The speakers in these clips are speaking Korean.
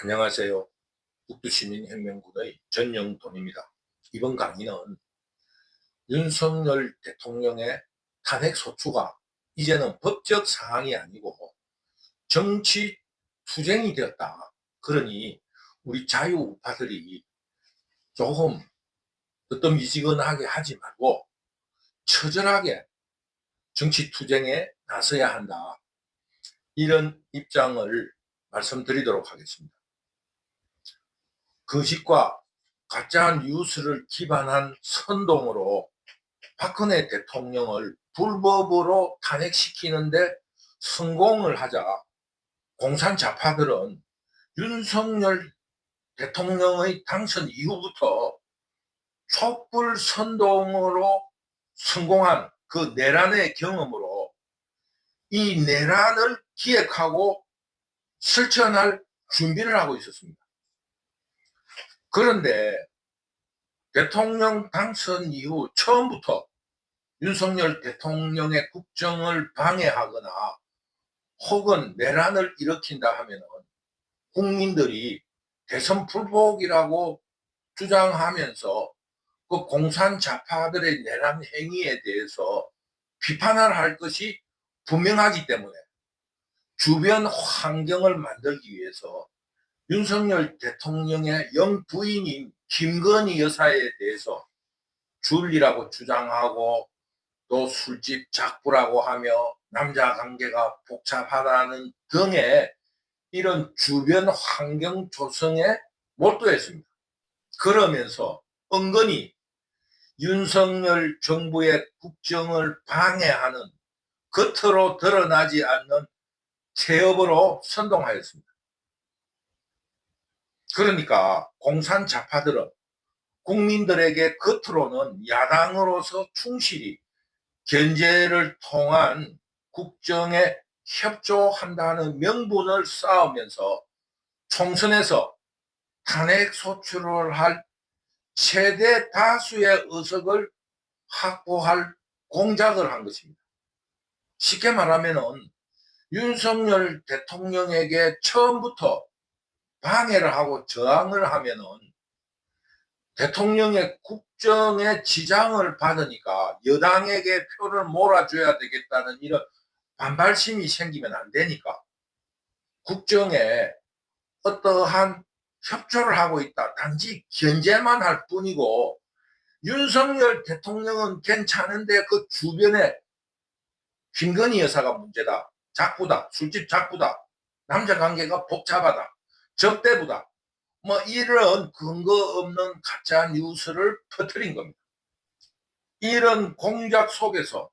안녕하세요. 북두시민혁명군의 전영돈입니다. 이번 강의는 윤석열 대통령의 탄핵 소추가 이제는 법적 사항이 아니고 정치 투쟁이 되었다. 그러니 우리 자유우파들이 조금 뜨뜻미지근하게 하지 말고 처절하게 정치 투쟁에 나서야 한다. 이런 입장을 말씀드리도록 하겠습니다. 거짓과 가짜 뉴스를 기반한 선동으로 박근혜 대통령을 불법으로 탄핵시키는데 성공을 하자 공산 좌파들은 윤석열 대통령의 당선 이후부터 촛불 선동으로 성공한 그 내란의 경험으로 이 내란을 기획하고 실천할 준비를 하고 있었습니다. 그런데 대통령 당선 이후 처음부터 윤석열 대통령의 국정을 방해하거나 혹은 내란을 일으킨다 하면 국민들이 대선 불복이라고 주장하면서 그 공산 좌파들의 내란 행위에 대해서 비판을 할 것이 분명하기 때문에 주변 환경을 만들기 위해서 윤석열 대통령의 영부인인 김건희 여사에 대해서 줄리라고 주장하고 또 술집 작부라고 하며 남자 관계가 복잡하다는 등의 이런 주변 환경 조성에 몰두했습니다. 그러면서 은근히 윤석열 정부의 국정을 방해하는 겉으로 드러나지 않는 태업으로 선동하였습니다. 그러니까 공산 좌파들은 국민들에게 겉으로는 야당으로서 충실히 견제를 통한 국정에 협조한다는 명분을 쌓으면서 총선에서 탄핵 소추를 할 최대 다수의 의석을 확보할 공작을 한 것입니다. 쉽게 말하면 윤석열 대통령에게 처음부터 방해를 하고 저항을 하면 대통령의 국정에 지장을 받으니까 여당에게 표를 몰아줘야 되겠다는 이런 반발심이 생기면 안 되니까 국정에 어떠한 협조를 하고 있다. 단지 견제만 할 뿐이고 윤석열 대통령은 괜찮은데 그 주변에 김건희 여사가 문제다. 작부다. 술집 작부다. 남자 관계가 복잡하다. 적대부다. 뭐 이런 근거 없는 가짜 뉴스를 퍼뜨린 겁니다. 이런 공작 속에서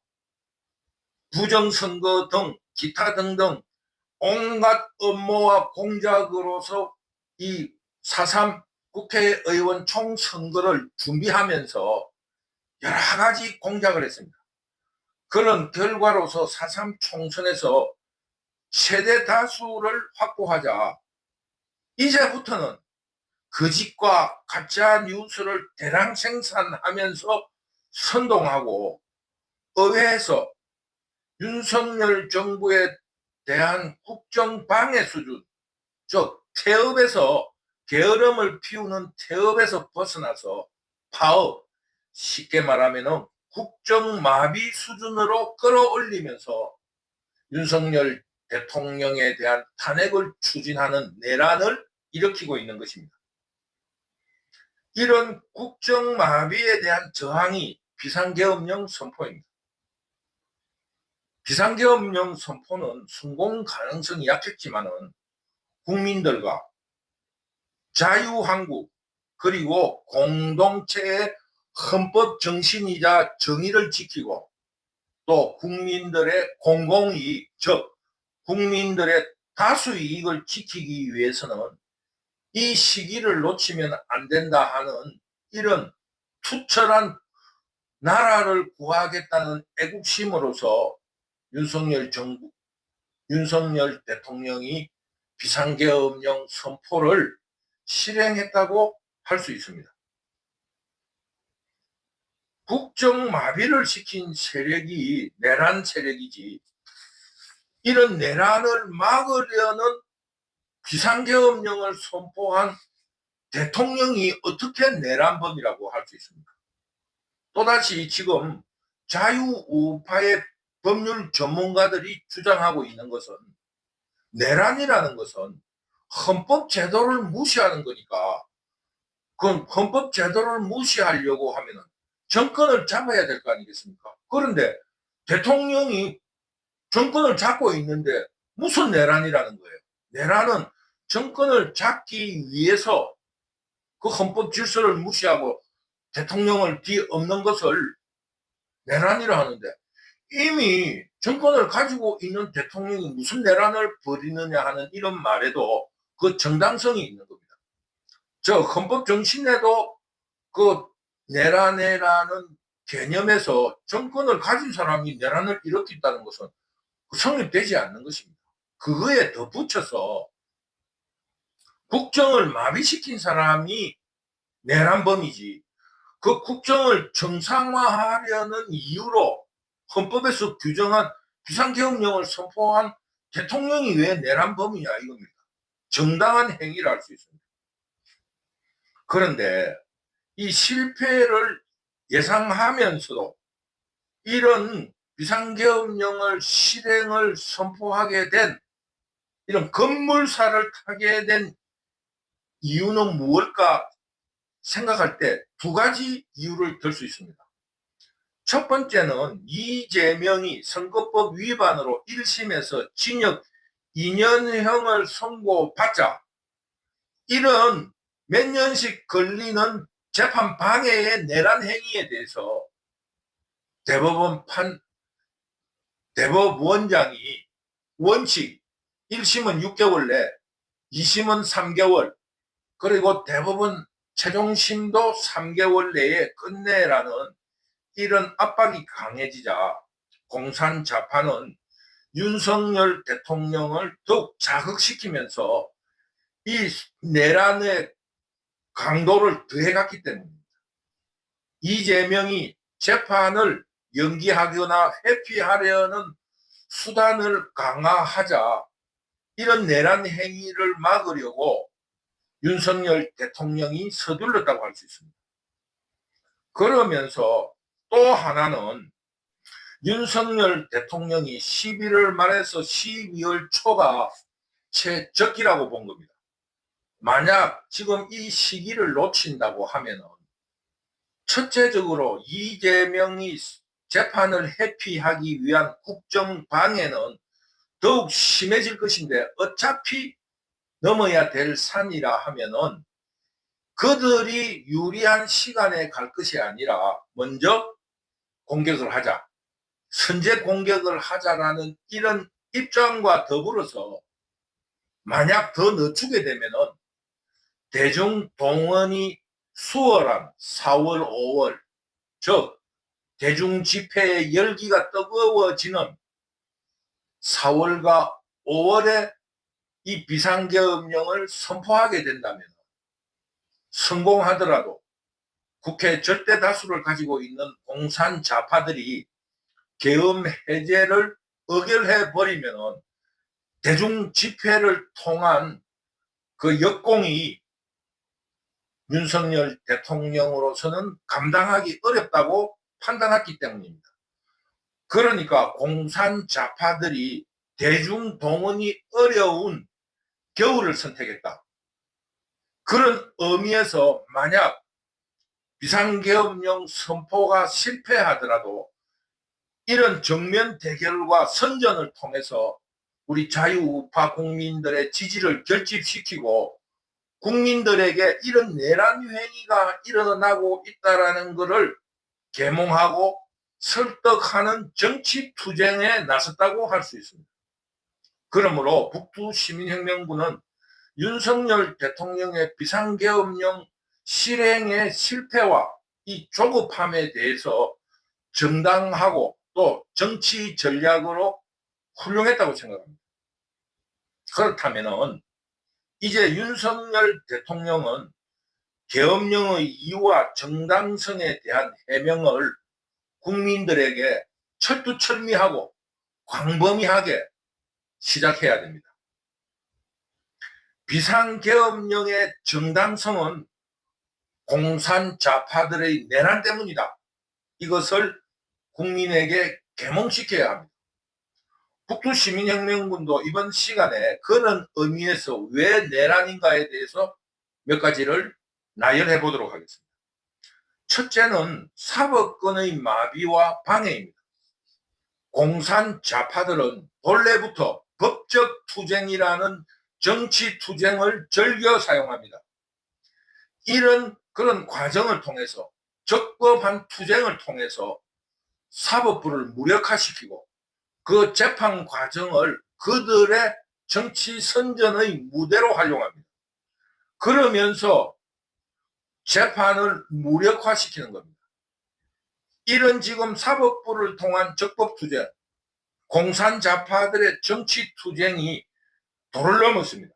부정선거 등 기타 등등 온갖 음모와 공작으로서 이 4.3 국회의원 총선거를 준비하면서 여러 가지 공작을 했습니다. 그런 결과로서 4.3 총선에서 최대 다수를 확보하자 이제부터는 거짓과 가짜 뉴스를 대량 생산하면서 선동하고 의회에서 윤석열 정부에 대한 국정방해 수준, 즉 태업에서 게으름을 피우는 태업에서 벗어나서 파업, 쉽게 말하면 국정마비 수준으로 끌어올리면서 윤석열 대통령에 대한 탄핵을 추진하는 내란을 일으키고 있는 것입니다. 이런 국정마비에 대한 저항이 비상계엄령 선포입니다. 비상계엄령 선포는 성공 가능성이 약했지만 국민들과 자유한국 그리고 공동체의 헌법 정신이자 정의를 지키고 또 국민들의 공공이익, 즉 국민들의 다수 이익을 지키기 위해서는 이 시기를 놓치면 안 된다 하는 이런 투철한 나라를 구하겠다는 애국심으로서 윤석열 대통령이 비상계엄령 선포를 실행했다고 할 수 있습니다. 국정마비를 시킨 세력이 내란 세력이지 이런 내란을 막으려는 비상계엄령을 선포한 대통령이 어떻게 내란범이라고 할 수 있습니까? 또다시 지금 자유우파의 법률 전문가들이 주장하고 있는 것은 내란이라는 것은 헌법 제도를 무시하는 거니까, 그건 헌법 제도를 무시하려고 하면은 정권을 잡아야 될 거 아니겠습니까? 그런데 대통령이 정권을 잡고 있는데 무슨 내란이라는 거예요? 내란은 정권을 잡기 위해서 그 헌법 질서를 무시하고 대통령을 뒤엎는 것을 내란이라 하는데, 이미 정권을 가지고 있는 대통령이 무슨 내란을 벌이느냐 하는 이런 말에도 그 정당성이 있는 겁니다. 저 헌법 정신에도 그 내란이라는 개념에서 정권을 가진 사람이 내란을 일으켰다는 것은 성립되지 않는 것입니다. 그거에 덧붙여서 국정을 마비시킨 사람이 내란범이지, 그 국정을 정상화하려는 이유로 헌법에서 규정한 비상계엄령을 선포한 대통령이 왜 내란범이냐 이겁니다. 정당한 행위를 할 수 있습니다. 그런데 이 실패를 예상하면서도 이런 비상계엄령을 실행을 선포하게 된, 이런 급물살을 타게 된 이유는 무엇일까 생각할 때 두 가지 이유를 들 수 있습니다. 첫 번째는 이재명이 선거법 위반으로 1심에서 징역 2년형을 선고받자 이런 몇 년씩 걸리는 재판 방해의 내란 행위에 대해서 대법원장이 원칙 1심은 6개월 내, 2심은 3개월, 그리고 대법원 최종심도 3개월 내에 끝내라는 이런 압박이 강해지자 공산자파는 윤석열 대통령을 더욱 자극시키면서 이 내란의 강도를 더해갔기 때문입니다. 이재명이 재판을 연기하거나 회피하려는 수단을 강화하자 이런 내란 행위를 막으려고 윤석열 대통령이 서둘렀다고 할 수 있습니다. 그러면서 또 하나는 윤석열 대통령이 11월 말에서 12월 초가 최적기라고 본 겁니다. 만약 지금 이 시기를 놓친다고 하면은 첫째적으로 이재명이 재판을 회피하기 위한 국정 방해는 더욱 심해질 것인데, 어차피 넘어야 될 산이라 하면은 그들이 유리한 시간에 갈 것이 아니라 먼저 공격을 하자, 선제 공격을 하자라는 이런 입장과 더불어서 만약 더 늦추게 되면은 대중 동원이 수월한 4월, 5월, 즉 대중 집회의 열기가 뜨거워지는 4월과 5월에 이 비상계엄령을 선포하게 된다면 성공하더라도 국회 절대 다수를 가지고 있는 공산 좌파들이 계엄 해제를 의결해 버리면 대중 집회를 통한 그 역공이 윤석열 대통령으로서는 감당하기 어렵다고 판단했기 때문입니다. 그러니까 공산 좌파들이 대중 동원이 어려운 겨울을 선택했다. 그런 의미에서 만약 비상계엄령 선포가 실패하더라도 이런 정면 대결과 선전을 통해서 우리 자유우파 국민들의 지지를 결집시키고 국민들에게 이런 내란 행위가 일어나고 있다는 것을 계몽하고 설득하는 정치 투쟁에 나섰다고 할 수 있습니다. 그러므로 북두시민혁명군은 윤석열 대통령의 비상계엄령 실행의 실패와 이 조급함에 대해서 정당하고 또 정치 전략으로 훌륭했다고 생각합니다. 그렇다면은 이제 윤석열 대통령은 계엄령의 이유와 정당성에 대한 해명을 국민들에게 철두철미하고 광범위하게 시작해야 됩니다. 비상계엄령의 정당성은 공산 좌파들의 내란 때문이다. 이것을 국민에게 계몽시켜야 합니다. 북두시민혁명군도 이번 시간에 그런 의미에서 왜 내란인가에 대해서 몇 가지를 나열해 보도록 하겠습니다. 첫째는 사법권의 마비와 방해입니다. 공산 좌파들은 본래부터 법적 투쟁이라는 정치 투쟁을 즐겨 사용합니다. 그런 과정을 통해서 적법한 투쟁을 통해서 사법부를 무력화시키고 그 재판 과정을 그들의 정치 선전의 무대로 활용합니다. 그러면서 재판을 무력화시키는 겁니다. 이런 지금 사법부를 통한 적법투쟁, 공산좌파들의 정치투쟁이 도를 넘었습니다.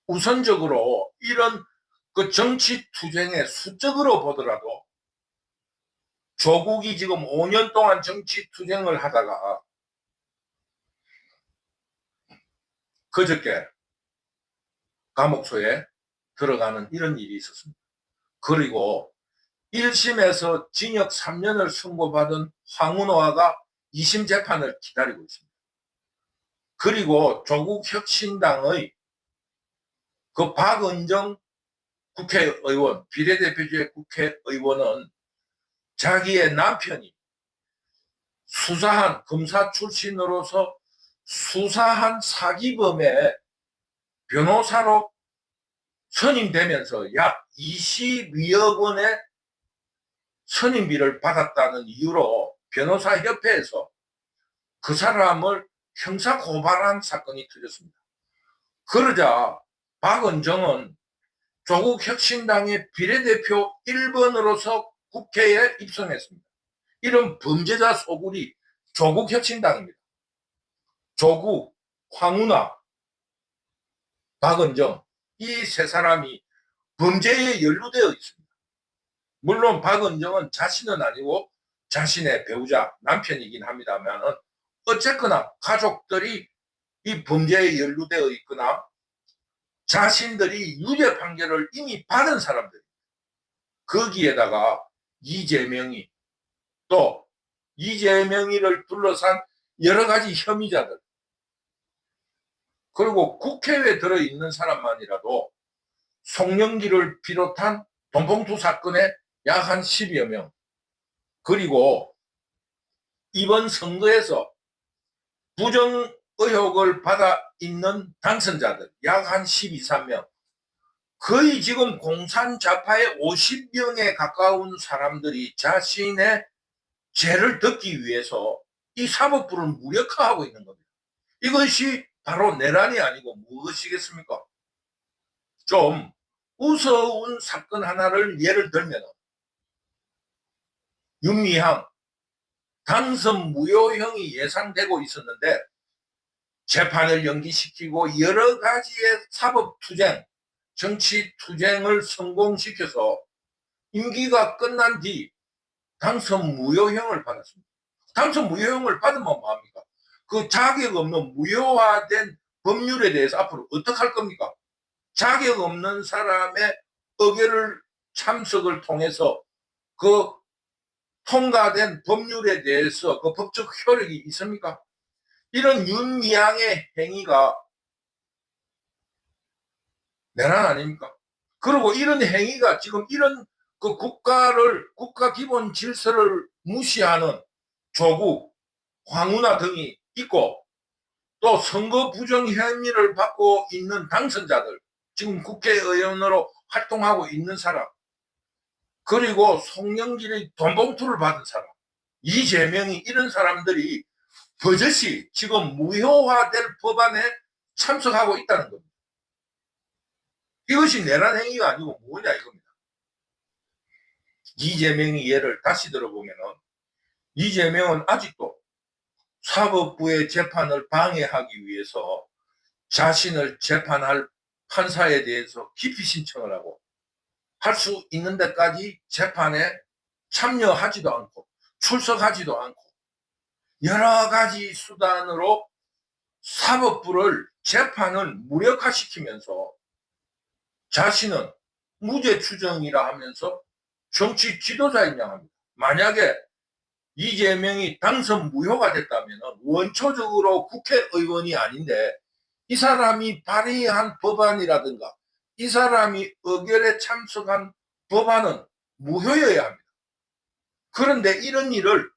우선적으로 이런 그 정치투쟁의 수적으로 보더라도 조국이 지금 5년 동안 정치투쟁을 하다가 그저께 감옥소에 들어가는 이런 일이 있었습니다. 그리고 1심에서 징역 3년을 선고받은 황운호가 2심 재판을 기다리고 있습니다. 그리고 조국혁신당의 그 박은정 국회의원, 비례대표제 국회의원은 자기의 남편이 수사한 검사 출신으로서 수사한 사기범의 변호사로 선임되면서 약 22억 원의 선임비를 받았다는 이유로 변호사협회에서 그 사람을 형사고발한 사건이 터졌습니다. 그러자 박은정은 조국혁신당의 비례대표 1번으로서 국회에 입성했습니다. 이런 범죄자 소굴이 조국혁신당입니다. 조국, 황운하, 박은정 이 세 사람이 범죄에 연루되어 있습니다. 물론 박은정은 자신은 아니고 자신의 배우자, 남편이긴 합니다만 어쨌거나 가족들이 이 범죄에 연루되어 있거나 자신들이 유죄 판결을 이미 받은 사람들입니다. 거기에다가 이재명이 또 이재명이를 둘러싼 여러 가지 혐의자들 그리고 국회에 들어있는 사람만이라도 송영길을 비롯한 돈봉투 사건에 약 한 10여 명 그리고 이번 선거에서 부정 의혹을 받아 있는 당선자들 약 한 12, 13명 거의 지금 공산 좌파의 50명에 가까운 사람들이 자신의 죄를 덮기 위해서 이 사법부를 무력화하고 있는 겁니다. 이것이 바로 내란이 아니고 무엇이겠습니까? 좀 우스운 사건 하나를 예를 들면 윤미향 당선 무효형이 예상되고 있었는데 재판을 연기시키고 여러 가지의 사법투쟁, 정치투쟁을 성공시켜서 임기가 끝난 뒤 당선 무효형을 받았습니다. 당선 무효형을 받으면 뭐합니까? 그 자격 없는 무효화된 법률에 대해서 앞으로 어떻게 할 겁니까? 자격 없는 사람의 의결을 참석을 통해서 그 통과된 법률에 대해서 그 법적 효력이 있습니까? 이런 윤미향의 행위가 내란 아닙니까? 그리고 이런 행위가 지금 이런 그 국가 기본 질서를 무시하는 조국, 황운하 등이 있고 또 선거 부정 혐의를 받고 있는 당선자들, 지금 국회의원으로 활동하고 있는 사람, 그리고 송영길의 돈봉투를 받은 사람, 이재명이 이런 사람들이 버젓이 지금 무효화될 법안에 참석하고 있다는 겁니다. 이것이 내란 행위가 아니고 뭐냐 이겁니다. 이재명의 예를 다시 들어보면 이재명은 아직도 사법부의 재판을 방해하기 위해서 자신을 재판할 판사에 대해서 기피 신청을 하고 할 수 있는 데까지 재판에 참여하지도 않고 출석하지도 않고 여러 가지 수단으로 사법부를 재판을 무력화시키면서 자신은 무죄 추정이라 하면서 정치 지도자인 양 합니다. 만약에 이재명이 당선 무효가 됐다면 원초적으로 국회의원이 아닌데 이 사람이 발의한 법안이라든가 이 사람이 의결에 참석한 법안은 무효여야 합니다. 그런데 이런 일을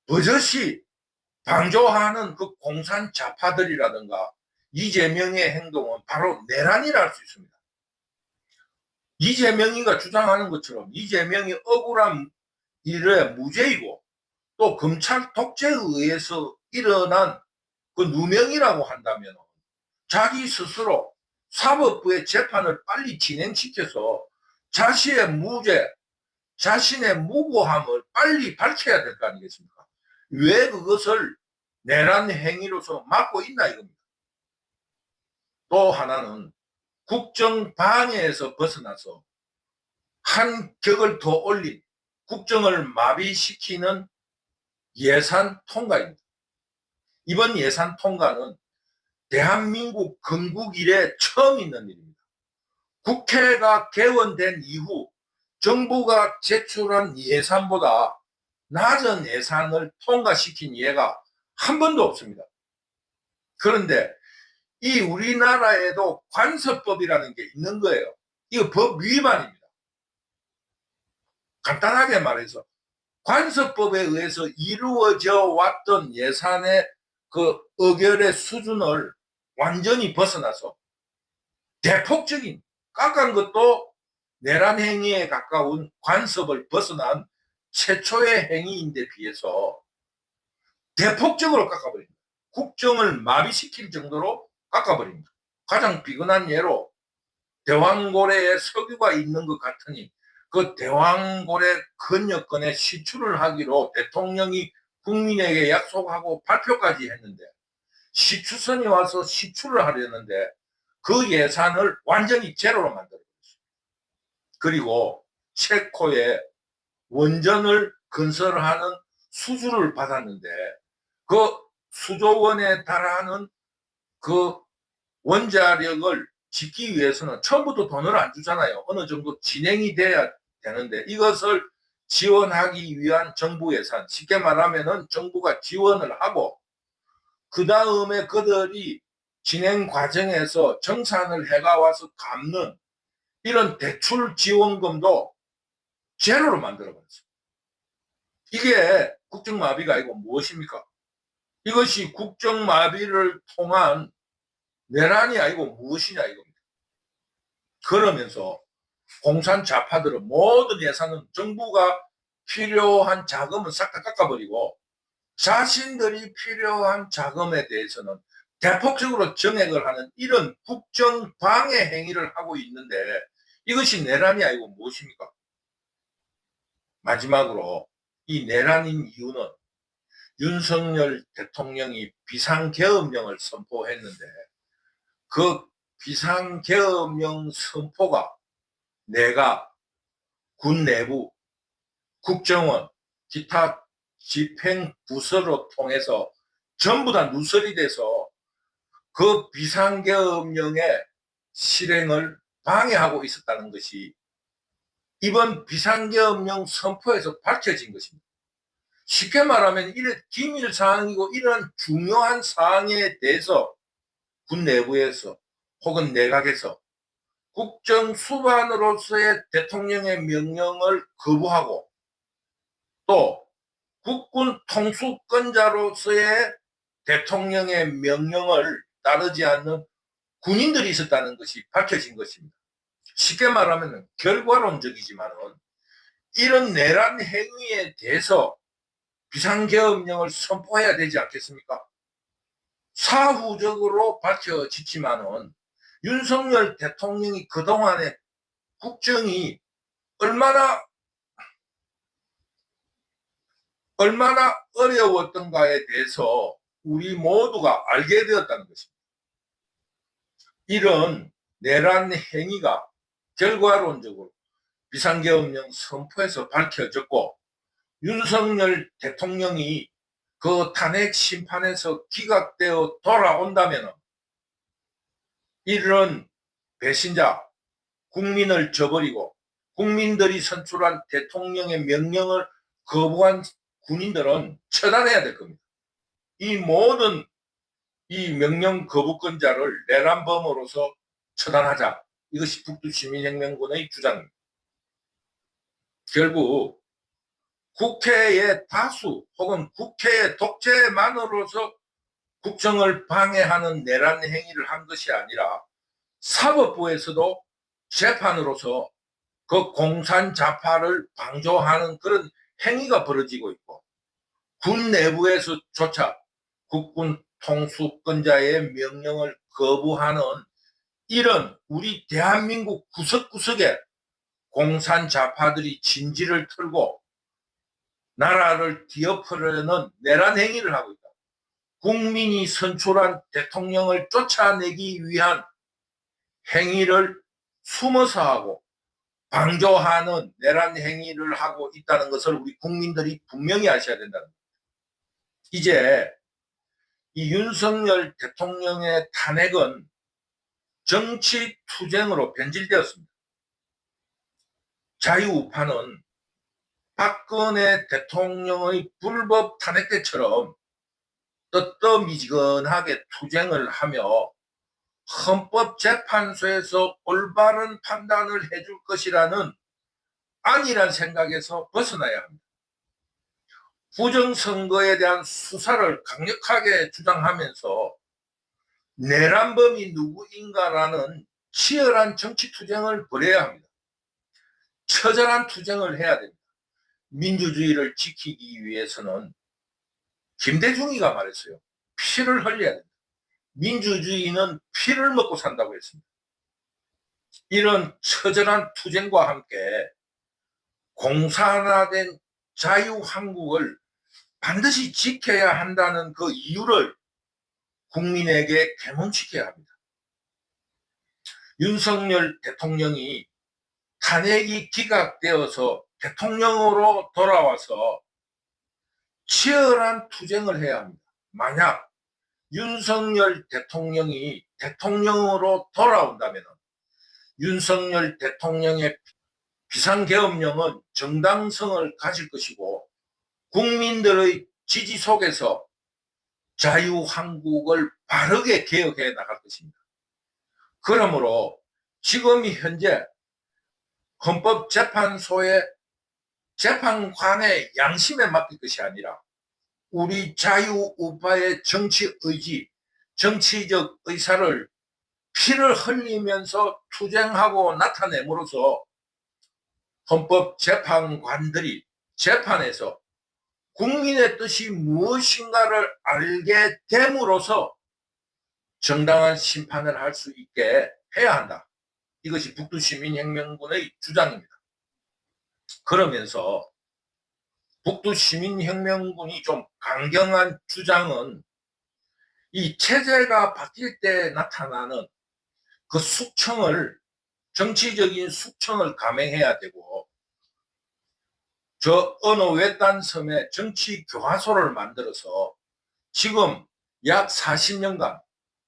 버젓이 방조하는 그 공산 좌파들이라든가 이재명의 행동은 바로 내란이라 할 수 있습니다. 이재명이가 주장하는 것처럼 이재명이 억울한 일에 무죄이고 또 검찰 독재에 의해서 일어난 그 누명이라고 한다면 자기 스스로 사법부의 재판을 빨리 진행시켜서 자신의 무죄, 자신의 무고함을 빨리 밝혀야 될 거 아니겠습니까? 왜 그것을 내란 행위로서 막고 있나 이겁니다. 또 하나는 국정 방해에서 벗어나서 한 격을 더 올린 국정을 마비시키는 예산 통과입니다. 이번 예산 통과는 대한민국 건국 이래 처음 있는 일입니다. 국회가 개원된 이후 정부가 제출한 예산보다 낮은 예산을 통과시킨 예가 한 번도 없습니다. 그런데 이 우리나라에도 관습법이라는 게 있는 거예요. 이거 법 위반입니다. 간단하게 말해서 관습법에 의해서 이루어져 왔던 예산의 그 의결의 수준을 완전히 벗어나서 대폭적인 깎은 것도 내란 행위에 가까운 관습을 벗어난 최초의 행위인데 비해서 대폭적으로 깎아버립니다. 국정을 마비시킬 정도로 깎아버립니다. 가장 비근한 예로 대왕고래에 석유가 있는 것 같으니 그 대왕고래 건여건에 시출을 하기로 대통령이 국민에게 약속하고 발표까지 했는데 시추선이 와서 시출을 하려는데 그 예산을 완전히 제로로 만들어버렸습니다. 그리고 체코에 원전을 건설하는 수주를 받았는데 그 수조 원에 달하는 그 원자력을 짓기 위해서는 처음부터 돈을 안 주잖아요. 어느 정도 진행이 돼야 되는데 이것을 지원하기 위한 정부 예산, 쉽게 말하면은 정부가 지원을 하고 그 다음에 그들이 진행 과정에서 정산을 해가 와서 갚는 이런 대출 지원금도 제로로 만들어버렸어요. 이게 국정마비가 아니고 무엇입니까? 이것이 국정마비를 통한 내란이 아니고 무엇이냐 이겁니다. 그러면서 공산 좌파들은 모든 예산은 정부가 필요한 자금은 싹 다 깎아버리고 자신들이 필요한 자금에 대해서는 대폭적으로 정액을 하는 이런 국정 방해 행위를 하고 있는데 이것이 내란이 아니고 무엇입니까? 마지막으로 이 내란인 이유는 윤석열 대통령이 비상계엄령을 선포했는데 그 비상계엄령 선포가 내각, 군 내부, 국정원, 기타 집행부서로 통해서 전부 다 누설이 돼서 그 비상계엄령의 실행을 방해하고 있었다는 것이 이번 비상계엄령 선포에서 밝혀진 것입니다. 쉽게 말하면 이런 기밀 사항이고 이런 중요한 사항에 대해서 군 내부에서 혹은 내각에서 국정 수반으로서의 대통령의 명령을 거부하고 또 국군 통수권자로서의 대통령의 명령을 따르지 않는 군인들이 있었다는 것이 밝혀진 것입니다. 쉽게 말하면 결과론적이지만은 이런 내란 행위에 대해서 비상계엄령을 선포해야 되지 않겠습니까? 사후적으로 밝혀지지만은 윤석열 대통령이 그동안의 국정이 얼마나 어려웠던가에 대해서 우리 모두가 알게 되었다는 것입니다. 이런 내란 행위가 결과론적으로 비상계엄령 선포에서 밝혀졌고 윤석열 대통령이 그 탄핵 심판에서 기각되어 돌아온다면 이런 배신자, 국민을 저버리고 국민들이 선출한 대통령의 명령을 거부한 군인들은 처단해야 될 겁니다. 이 모든 이 명령 거부권자를 내란범으로서 처단하자. 이것이 북두시민혁명군의 주장입니다. 결국 국회의 다수 혹은 국회의 독재만으로서 국정을 방해하는 내란 행위를 한 것이 아니라 사법부에서도 재판으로서 그 공산자파를 방조하는 그런 행위가 벌어지고 있고, 군 내부에서조차 국군 통수권자의 명령을 거부하는 이런 우리 대한민국 구석구석에 공산자파들이 진지를 털고 나라를 뒤엎으려는 내란 행위를 하고 있다. 국민이 선출한 대통령을 쫓아내기 위한 행위를 숨어서 하고 방조하는 내란 행위를 하고 있다는 것을 우리 국민들이 분명히 아셔야 된다는 겁니다. 이제 이 윤석열 대통령의 탄핵은 정치 투쟁으로 변질되었습니다. 자유우파는 박근혜 대통령의 불법 탄핵 때처럼 뜨뜻미지근하게 투쟁을 하며 헌법재판소에서 올바른 판단을 해줄 것이라는 안일한 생각에서 벗어나야 합니다. 부정선거에 대한 수사를 강력하게 주장하면서 내란범이 누구인가라는 치열한 정치투쟁을 벌여야 합니다. 처절한 투쟁을 해야 됩니다. 민주주의를 지키기 위해서는 김대중이가 말했어요. 피를 흘려야 됩니다. 민주주의는 피를 먹고 산다고 했습니다. 이런 처절한 투쟁과 함께 공산화된 자유한국을 반드시 지켜야 한다는 그 이유를 국민에게 계몽시켜야 합니다. 윤석열 대통령이 탄핵이 기각되어서 대통령으로 돌아와서 치열한 투쟁을 해야 합니다. 만약 윤석열 대통령이 대통령으로 돌아온다면 윤석열 대통령의 비상계엄령은 정당성을 가질 것이고 국민들의 지지 속에서 자유한국을 바르게 개혁해 나갈 것입니다. 그러므로 지금 현재 헌법재판소의 재판관의 양심에 맡길 것이 아니라 우리 자유우파의 정치 의지, 정치적 의사를 피를 흘리면서 투쟁하고 나타냄으로써 헌법재판관들이 재판에서 국민의 뜻이 무엇인가를 알게 됨으로써 정당한 심판을 할 수 있게 해야 한다. 이것이 북두시민혁명군의 주장입니다. 그러면서 북두시민혁명군이 좀 강경한 주장은 이 체제가 바뀔 때 나타나는 그 숙청을, 정치적인 숙청을 감행해야 되고, 저 어느 외딴 섬에 정치 교화소를 만들어서 지금 약 40년간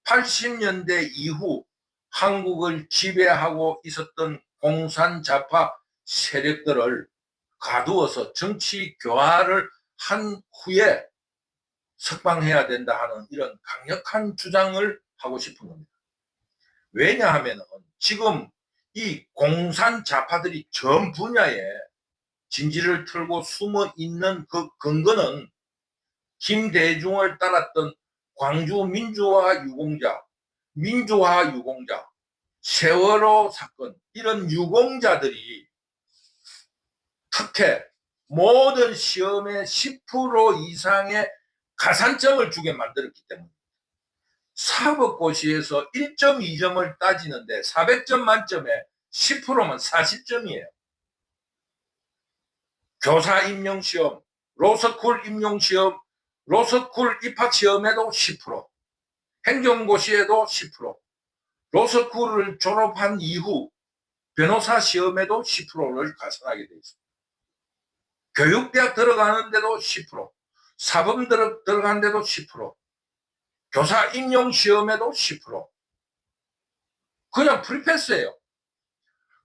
80년대 이후 한국을 지배하고 있었던 공산자파 세력들을 가두어서 정치 교화를 한 후에 석방해야 된다 하는 이런 강력한 주장을 하고 싶은 겁니다. 왜냐하면 지금 이 공산자파들이 전 분야에 진지를 털고 숨어 있는 그 근거는 김대중을 따랐던 광주 민주화 유공자, 민주화 유공자, 세월호 사건, 이런 유공자들이 특혜, 모든 시험에 10% 이상의 가산점을 주게 만들었기 때문에 사법고시에서 1.2점을 따지는데 400점 만점에 10%면 40점이에요. 교사 임용시험, 로스쿨 임용시험, 로스쿨 입학시험에도 10%, 행정고시에도 10%, 로스쿨을 졸업한 이후 변호사 시험에도 10%를 가산하게 되어 있습니다. 교육대학 들어가는데도 10%, 사범 들어가는데도 10%, 교사 임용시험에도 10%. 그냥 프리패스예요.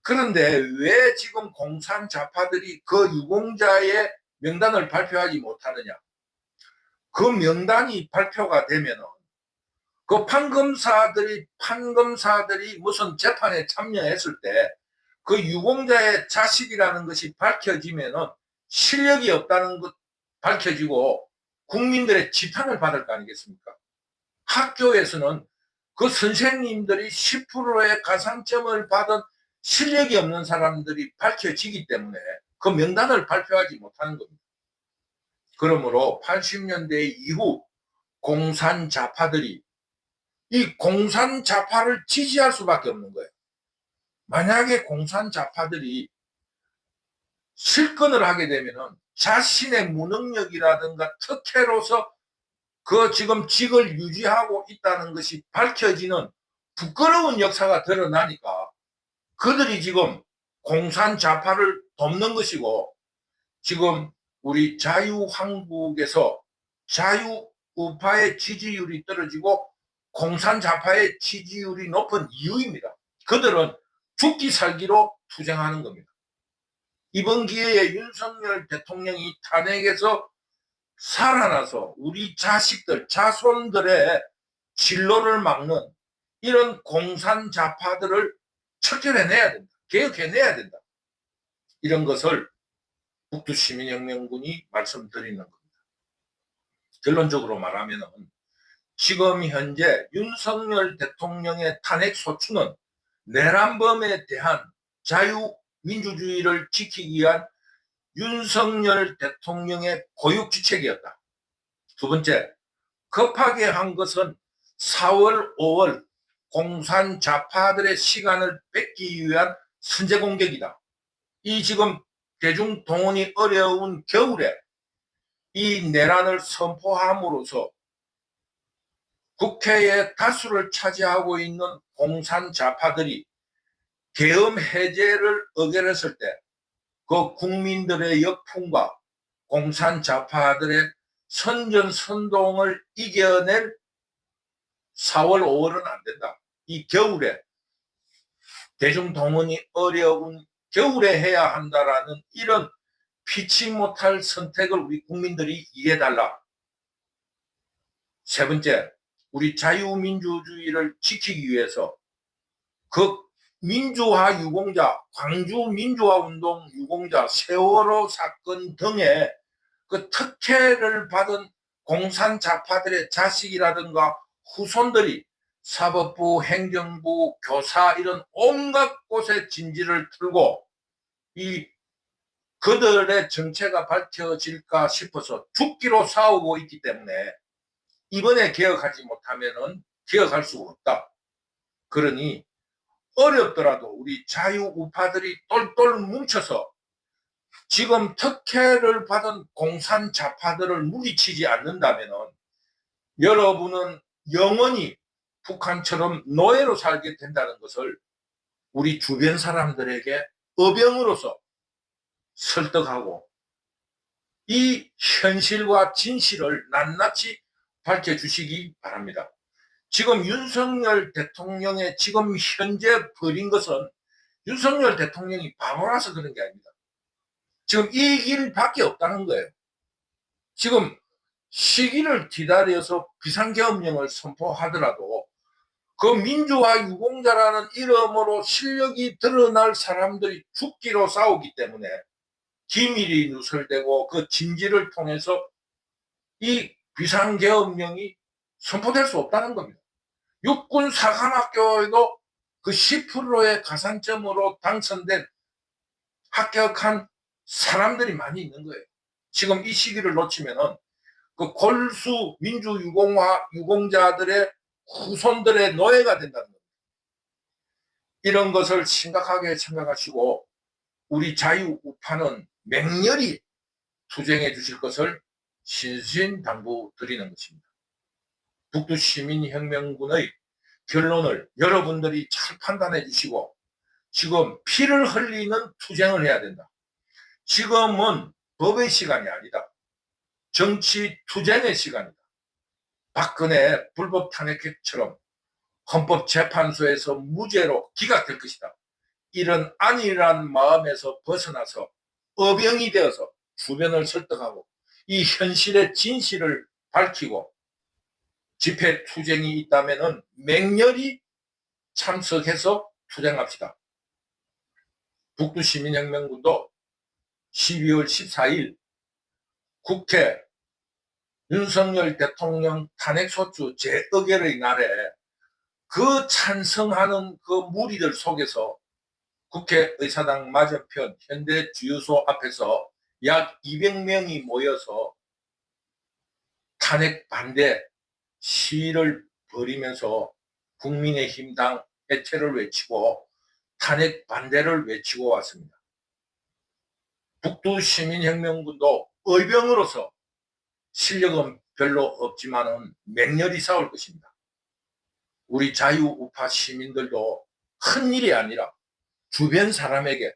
그런데 왜 지금 공산 좌파들이 그 유공자의 명단을 발표하지 못하느냐? 그 명단이 발표가 되면은 그 판검사들이 무슨 재판에 참여했을 때 그 유공자의 자식이라는 것이 밝혀지면은 실력이 없다는 것 밝혀지고 국민들의 지탄을 받을 거 아니겠습니까? 학교에서는 그 선생님들이 10%의 가산점을 받은 실력이 없는 사람들이 밝혀지기 때문에 그 명단을 발표하지 못하는 겁니다. 그러므로 80년대 이후 공산 좌파들이 이 공산 좌파를 지지할 수밖에 없는 거예요. 만약에 공산 좌파들이 실권을 하게 되면은 자신의 무능력이라든가 특혜로서 그 지금 직을 유지하고 있다는 것이 밝혀지는 부끄러운 역사가 드러나니까 그들이 지금 공산 좌파를 돕는 것이고, 지금 우리 자유한국에서 자유우파의 지지율이 떨어지고 공산 좌파의 지지율이 높은 이유입니다. 그들은 죽기 살기로 투쟁하는 겁니다. 이번 기회에 윤석열 대통령이 탄핵에서 살아나서 우리 자식들, 자손들의 진로를 막는 이런 공산 좌파들을 척결해내야 된다. 개혁해내야 된다. 이런 것을 북두시민혁명군이 말씀드리는 겁니다. 결론적으로 말하면 지금 현재 윤석열 대통령의 탄핵 소추는 내란범에 대한 자유민주주의를 지키기 위한 윤석열 대통령의 고육지책이었다. 두 번째, 급하게 한 것은 4월, 5월 공산 좌파들의 시간을 뺏기 위한 선제 공격이다. 이 지금 대중 동원이 어려운 겨울에 이 내란을 선포함으로써 국회의 다수를 차지하고 있는 공산 좌파들이 계엄 해제를 의결했을 때 그 국민들의 역풍과 공산 좌파들의 선전선동을 이겨낼 4월, 5월은 안 된다. 이 겨울에 대중 동원이 어려운 겨울에 해야 한다라는 이런 피치 못할 선택을 우리 국민들이 이해해달라. 세 번째, 우리 자유민주주의를 지키기 위해서 그 민주화 유공자, 광주 민주화운동 유공자, 세월호 사건 등의 그 특혜를 받은 공산 좌파들의 자식이라든가 후손들이 사법부, 행정부, 교사 이런 온갖 곳에 진지를 틀고 이 그들의 정체가 밝혀질까 싶어서 죽기로 싸우고 있기 때문에 이번에 개혁하지 못하면은 개혁할 수가 없다. 그러니 어렵더라도 우리 자유우파들이 똘똘 뭉쳐서 지금 특혜를 받은 공산 좌파들을 물리치지 않는다면 여러분은 영원히 북한처럼 노예로 살게 된다는 것을 우리 주변 사람들에게 어병으로서 설득하고 이 현실과 진실을 낱낱이 밝혀주시기 바랍니다. 지금 윤석열 대통령의 지금 현재 벌인 것은 윤석열 대통령이 바보라서 그런 게 아닙니다. 지금 이 길밖에 없다는 거예요. 지금 시기를 기다려서 비상계엄령을 선포하더라도 그 민주화 유공자라는 이름으로 실력이 드러날 사람들이 죽기로 싸우기 때문에 기밀이 누설되고 그 진지를 통해서 이 비상계엄령이 선포될 수 없다는 겁니다. 육군 사관학교에도 그 10%의 가산점으로 당선된 합격한 사람들이 많이 있는 거예요. 지금 이 시기를 놓치면은 그 골수 유공자들의 후손들의 노예가 된다는 겁니다. 이런 것을 심각하게 생각하시고 우리 자유우파는 맹렬히 투쟁해 주실 것을 신신당부드리는 것입니다. 북두시민혁명군의 결론을 여러분들이 잘 판단해 주시고 지금 피를 흘리는 투쟁을 해야 된다. 지금은 법의 시간이 아니다. 정치 투쟁의 시간이다. 박근혜 불법 탄핵처럼 헌법재판소에서 무죄로 기각될 것이다. 이런 안일한 마음에서 벗어나서 어병이 되어서 주변을 설득하고 이 현실의 진실을 밝히고 집회 투쟁이 있다면 맹렬히 참석해서 투쟁합시다. 북두시민혁명군도 12월 14일 국회 윤석열 대통령 탄핵소추 재의결의 날에 그 찬성하는 그 무리들 속에서 국회의사당 맞은편 현대주유소 앞에서 약 200명이 모여서 탄핵 반대 시위를 벌이면서 국민의힘당 해체를 외치고 탄핵 반대를 외치고 왔습니다. 북두시민혁명군도 의병으로서 실력은 별로 없지만은 맹렬히 싸울 것입니다. 우리 자유우파 시민들도 큰 일이 아니라 주변 사람에게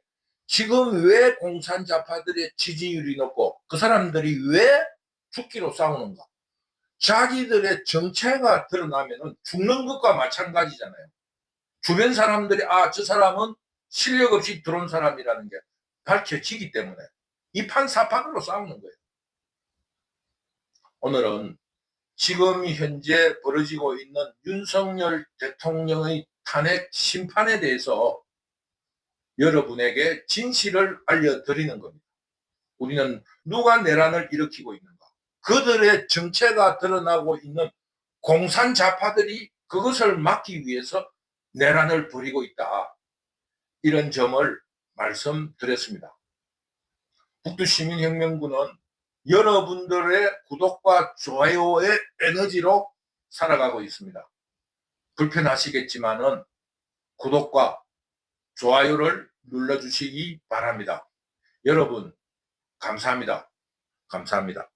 지금 왜 공산자파들의 지지율이 높고 그 사람들이 왜 죽기로 싸우는가? 자기들의 정체가 드러나면 죽는 것과 마찬가지잖아요. 주변 사람들이 저 사람은 실력 없이 들어온 사람이라는 게 밝혀지기 때문에 이판사판으로 싸우는 거예요. 오늘은 지금 현재 벌어지고 있는 윤석열 대통령의 탄핵 심판에 대해서 여러분에게 진실을 알려드리는 겁니다. 우리는 누가 내란을 일으키고 있는가? 그들의 정체가 드러나고 있는 공산자파들이 그것을 막기 위해서 내란을 벌이고 있다. 이런 점을 말씀드렸습니다. 북두시민혁명군은 여러분들의 구독과 좋아요의 에너지로 살아가고 있습니다. 불편하시겠지만은 구독과 좋아요를 눌러주시기 바랍니다. 여러분, 감사합니다. 감사합니다.